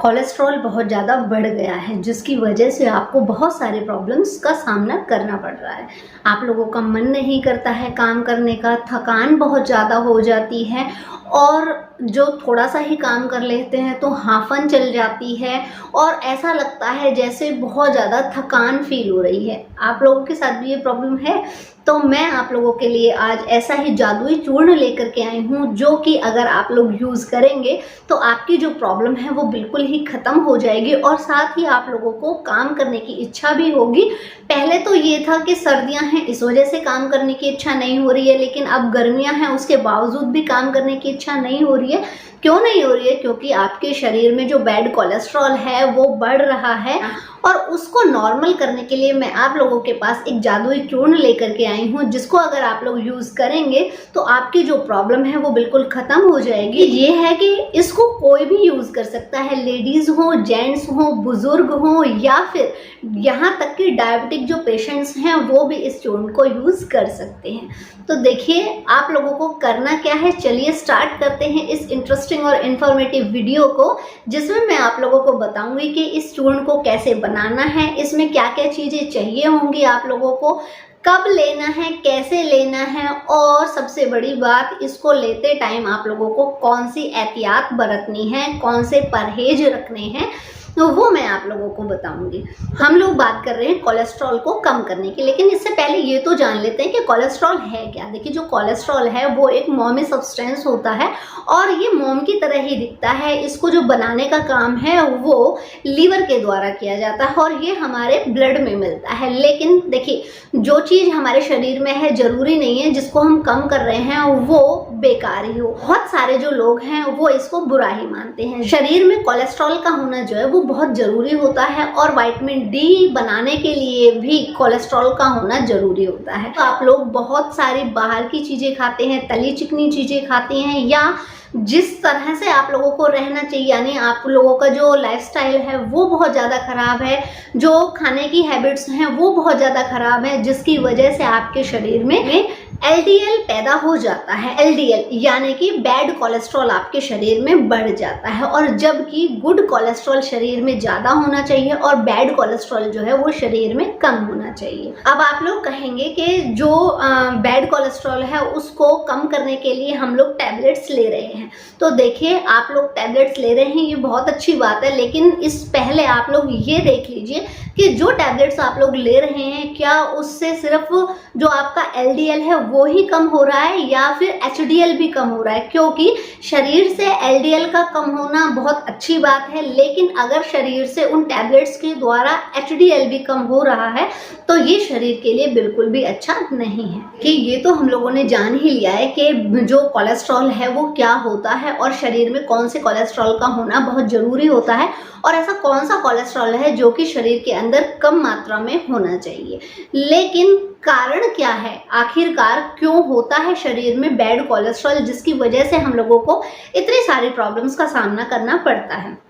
Cholesterol बहुत ज़्यादा बढ़ गया है, जिसकी वजह से आपको बहुत सारे प्रॉब्लम्स का सामना करना पड़ रहा है। आप लोगों का मन नहीं करता है काम करने का, थकान बहुत ज़्यादा हो जाती है और जो थोड़ा सा ही काम कर लेते हैं तो हांफन चल जाती है और ऐसा लगता है जैसे बहुत ज़्यादा थकान फील हो रही है। आप लोगों के साथ भी ये प्रॉब्लम है? तो मैं आप लोगों के लिए आज ऐसा ही जादुई चूर्ण लेकर के आई हूँ, जो कि अगर आप लोग यूज़ करेंगे तो आपकी जो प्रॉब्लम है वो बिल्कुल ही ख़त्म हो जाएगी और साथ ही आप लोगों को काम करने की इच्छा भी होगी। पहले तो ये था कि सर्दियाँ हैं इस वजह से काम करने की इच्छा नहीं हो रही है, लेकिन अब गर्मियाँ हैं उसके बावजूद भी काम करने की इच्छा नहीं हो रही है। क्यों नहीं हो रही है? क्योंकि आपके शरीर में जो बैड कोलेस्ट्रॉल है वो बढ़ रहा है और उसको नॉर्मल करने के लिए मैं आप लोगों के पास एक जादुई चूर्ण लेकर के आई हूँ, जिसको अगर आप लोग यूज़ करेंगे तो आपकी जो प्रॉब्लम है वो बिल्कुल ख़त्म हो जाएगी। ये है कि इसको कोई भी यूज़ कर सकता है, लेडीज़ हो, जेंट्स हो, बुज़ुर्ग हो या फिर यहाँ तक कि डायबिटिक जो पेशेंट्स हैं वो भी इस चूर्ण को यूज़ कर सकते हैं। तो देखिए आप लोगों को करना क्या है, चलिए स्टार्ट करते हैं इस इंटरेस्टिंग और इन्फॉर्मेटिव वीडियो को, जिसमें मैं आप लोगों को बताऊंगी कि इस चूर्ण को कैसे बनाना है, इसमें क्या क्या चीज़ें चाहिए होंगी आप लोगों को, कब लेना है, कैसे लेना है और सबसे बड़ी बात, इसको लेते टाइम आप लोगों को कौन सी एहतियात बरतनी है, कौन से परहेज रखने हैं, तो वो मैं आप लोगों को बताऊंगी। हम लोग बात कर रहे हैं कोलेस्ट्रॉल को कम करने की, लेकिन इससे पहले ये तो जान लेते हैं कि कोलेस्ट्रॉल है क्या। देखिए जो कोलेस्ट्रॉल है वो एक मोमी सब्सटेंस होता है और ये मोम की तरह ही दिखता है। इसको जो बनाने का काम है वो लीवर के द्वारा किया जाता है और ये हमारे ब्लड में मिलता है। लेकिन देखिए जो चीज़ हमारे शरीर में है ज़रूरी नहीं है जिसको हम कम कर रहे हैं वो बेकार ही हो। बहुत सारे जो लोग हैं वो इसको बुरा ही मानते हैं। शरीर में कोलेस्ट्रॉल का होना जो है वो बहुत ज़रूरी होता है और विटामिन डी बनाने के लिए भी कोलेस्ट्रॉल का होना ज़रूरी होता है। तो आप लोग बहुत सारी बाहर की चीज़ें खाते हैं, तली चिकनी चीज़ें खाते हैं, या जिस तरह से आप लोगों को रहना चाहिए, यानी आप लोगों का जो लाइफस्टाइल है वो बहुत ज़्यादा ख़राब है, जो खाने की हैबिट्स हैं वो बहुत ज़्यादा ख़राब है, जिसकी वजह से आपके शरीर में LDL पैदा हो जाता है। LDL यानी कि बैड कोलेस्ट्रॉल आपके शरीर में बढ़ जाता है और जबकि गुड कोलेस्ट्रॉल शरीर में ज़्यादा होना चाहिए और बैड कोलेस्ट्रॉल जो है वो शरीर में कम होना चाहिए। अब आप लोग कहेंगे कि जो बैड कोलेस्ट्रॉल है उसको कम करने के लिए हम लोग टैबलेट्स ले रहे हैं। तो देखिए आप लोग टैबलेट्स ले रहे हैं ये बहुत अच्छी बात है, लेकिन इस पहले आप लोग ये देख लीजिए कि जो टैबलेट्स आप लोग ले रहे हैं क्या उससे सिर्फ जो आपका LDL है वो ही कम हो रहा है या फिर HDL भी कम हो रहा है। क्योंकि शरीर से LDL का कम होना बहुत अच्छी बात है, लेकिन अगर शरीर से उन टैबलेट्स के द्वारा HDL भी कम हो रहा है तो ये शरीर के लिए बिल्कुल भी अच्छा नहीं है। कि ये तो हम लोगों ने जान ही लिया है कि जो कोलेस्ट्रॉल है वो क्या होता है और शरीर में कौन से कोलेस्ट्रॉल का होना बहुत ज़रूरी होता है और ऐसा कौन सा कोलेस्ट्रॉल है जो कि शरीर के अंदर कम मात्रा में होना चाहिए। लेकिन कारण क्या है, आखिरकार क्यों होता है शरीर में बैड कोलेस्ट्रॉल, जिसकी वजह से हम लोगों को इतनी सारी प्रॉब्लम्स का सामना करना पड़ता है।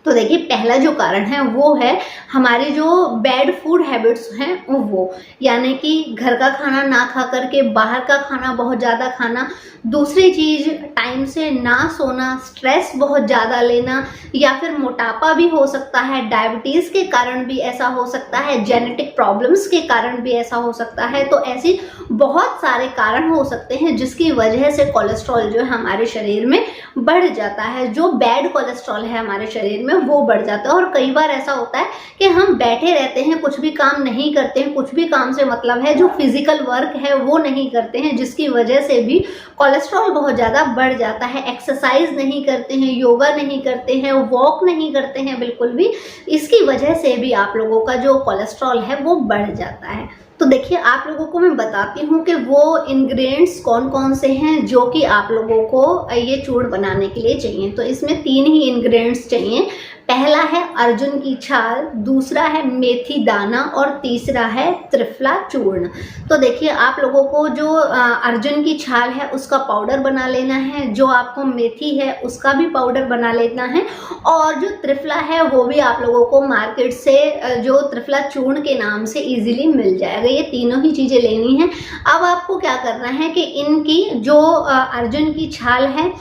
तो देखिए पहला जो कारण है वो है हमारी जो बैड फूड हैबिट्स हैं वो, यानी कि घर का खाना ना खा करके बाहर का खाना बहुत ज़्यादा खाना। दूसरी चीज़ टाइम से ना सोना, स्ट्रेस बहुत ज़्यादा लेना, या फिर मोटापा भी हो सकता है, डायबिटीज़ के कारण भी ऐसा हो सकता है, जेनेटिक प्रॉब्लम्स के कारण भी ऐसा हो सकता है। तो ऐसी बहुत सारे कारण हो सकते हैं जिसकी वजह से कोलेस्ट्रॉल जो है हमारे शरीर में बढ़ जाता है। जो बैड कोलेस्ट्रॉल है हमारे शरीर में वो बढ़ जाता है और कई बार ऐसा होता है कि हम बैठे रहते हैं, कुछ भी काम नहीं करते हैं, कुछ भी काम से मतलब है जो फिजिकल वर्क है वो नहीं करते हैं, जिसकी वजह से भी कोलेस्ट्रॉल बहुत ज़्यादा बढ़ जाता है। एक्सरसाइज नहीं करते हैं, योगा नहीं करते हैं, वॉक नहीं करते हैं बिल्कुल भी, इसकी वजह से भी आप लोगों का जो कोलेस्ट्रॉल है वो बढ़ जाता है। तो देखिए आप लोगों को मैं बताती हूँ कि वो इंग्रेडिएंट्स कौन कौन से हैं जो कि आप लोगों को ये चूर्ण बनाने के लिए चाहिए। तो इसमें 3 ही इंग्रेडिएंट्स चाहिए। पहला है अर्जुन की छाल, दूसरा है मेथी दाना और तीसरा है त्रिफला चूर्ण। तो देखिए आप लोगों को जो अर्जुन की छाल है उसका पाउडर बना लेना है, जो आपको मेथी है उसका भी पाउडर बना लेना है और जो त्रिफला है वो भी आप लोगों को मार्केट से जो त्रिफला चूर्ण के नाम से इजीली मिल जाएगा। ये तीनों ही चीज़ें लेनी है। अब आपको क्या करना है कि इनकी जो अर्जुन की छाल है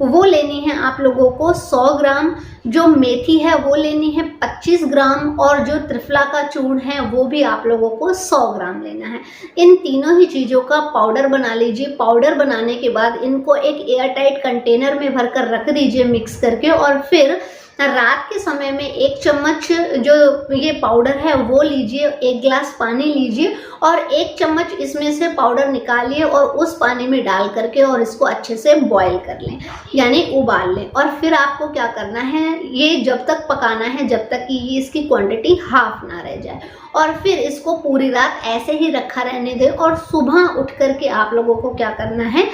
वो लेनी है आप लोगों को 100 ग्राम, जो मेथी है वो लेनी है 25 ग्राम, और जो त्रिफला का चूर्ण है वो भी आप लोगों को 100 ग्राम लेना है। इन तीनों ही चीज़ों का पाउडर बना लीजिए। पाउडर बनाने के बाद इनको एक एयरटाइट कंटेनर में भरकर रख दीजिए मिक्स करके, और फिर रात के समय में 1 चम्मच जो ये पाउडर है वो लीजिए, 1 गिलास पानी लीजिए और 1 चम्मच इसमें से पाउडर निकालिए और उस पानी में डाल करके और इसको अच्छे से बॉईल कर लें, यानी उबाल लें। और फिर आपको क्या करना है, ये जब तक पकाना है जब तक कि ये इसकी क्वांटिटी हाफ ना रह जाए, और फिर इसको पूरी रात ऐसे ही रखा रहने दें। और सुबह उठ करके आप लोगों को क्या करना है,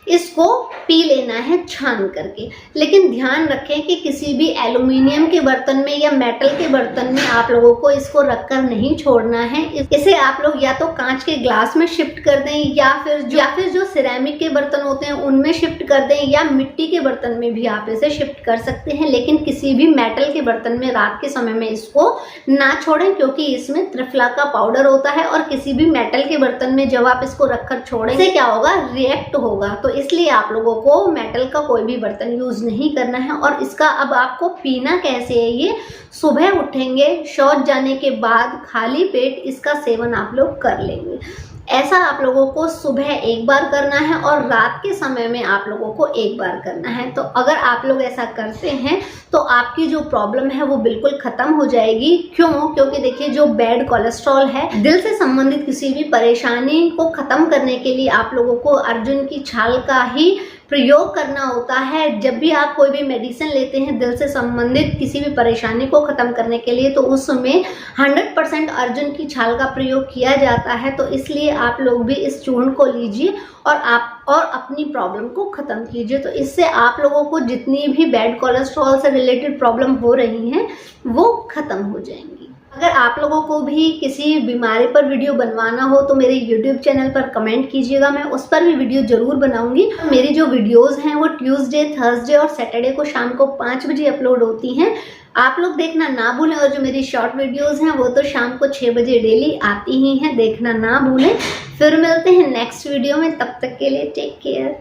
इसको पी लेना है छान करके। लेकिन ध्यान रखें कि किसी भी एल्युमिनियम के बर्तन में या मेटल के बर्तन में आप लोगों को इसको रखकर नहीं छोड़ना है। इसे आप लोग या तो कांच के ग्लास में शिफ्ट कर दें, या फिर जो सिरेमिक के बर्तन होते हैं उनमें शिफ्ट कर दें, या मिट्टी के बर्तन में भी आप इसे शिफ्ट कर सकते हैं। लेकिन किसी भी मेटल के बर्तन में रात के समय में इसको ना छोड़ें, क्योंकि इसमें त्रिफला का पाउडर होता है, और किसी भी मेटल के बर्तन में जब आप इसको रखकर छोड़ें इससे क्या होगा, रिएक्ट होगा। तो इसलिए आप लोगों को मेटल का कोई भी बर्तन यूज नहीं करना है। और इसका अब आपको पीना कैसे है, ये सुबह उठेंगे, शौच जाने के बाद खाली पेट इसका सेवन आप लोग कर लेंगे। ऐसा आप लोगों को सुबह एक बार करना है और रात के समय में आप लोगों को एक बार करना है। तो अगर आप लोग ऐसा करते हैं तो आपकी जो प्रॉब्लम है वो बिल्कुल खत्म हो जाएगी। क्यों? क्योंकि देखिए, जो बैड कोलेस्ट्रॉल है, दिल से संबंधित किसी भी परेशानी को खत्म करने के लिए आप लोगों को अर्जुन की छाल का ही प्रयोग करना होता है। जब भी आप कोई भी मेडिसिन लेते हैं दिल से संबंधित किसी भी परेशानी को खत्म करने के लिए, तो उसमें 100% अर्जुन की छाल का प्रयोग किया जाता है। तो इसलिए आप लोग भी इस चूर्ण को लीजिए और अपनी प्रॉब्लम को खत्म कीजिए। तो इससे आप लोगों को जितनी भी बैड कोलेस्ट्रॉल से रिलेटेड प्रॉब्लम हो रही हैं वो खत्म हो जाएंगी। अगर आप लोगों को भी किसी बीमारी पर वीडियो बनवाना हो तो मेरे YouTube चैनल पर कमेंट कीजिएगा, मैं उस पर भी वीडियो जरूर बनाऊंगी। मेरी जो वीडियोस हैं वो ट्यूसडे, थर्सडे और सैटरडे को शाम को 5 बजे अपलोड होती हैं। आप लोग देखना ना भूलें। और जो मेरी शॉर्ट वीडियोस हैं वो तो शाम को 6 बजे डेली आती ही हैं, देखना ना भूलें। फिर मिलते हैं नेक्स्ट वीडियो में, तब तक के लिए टेक केयर।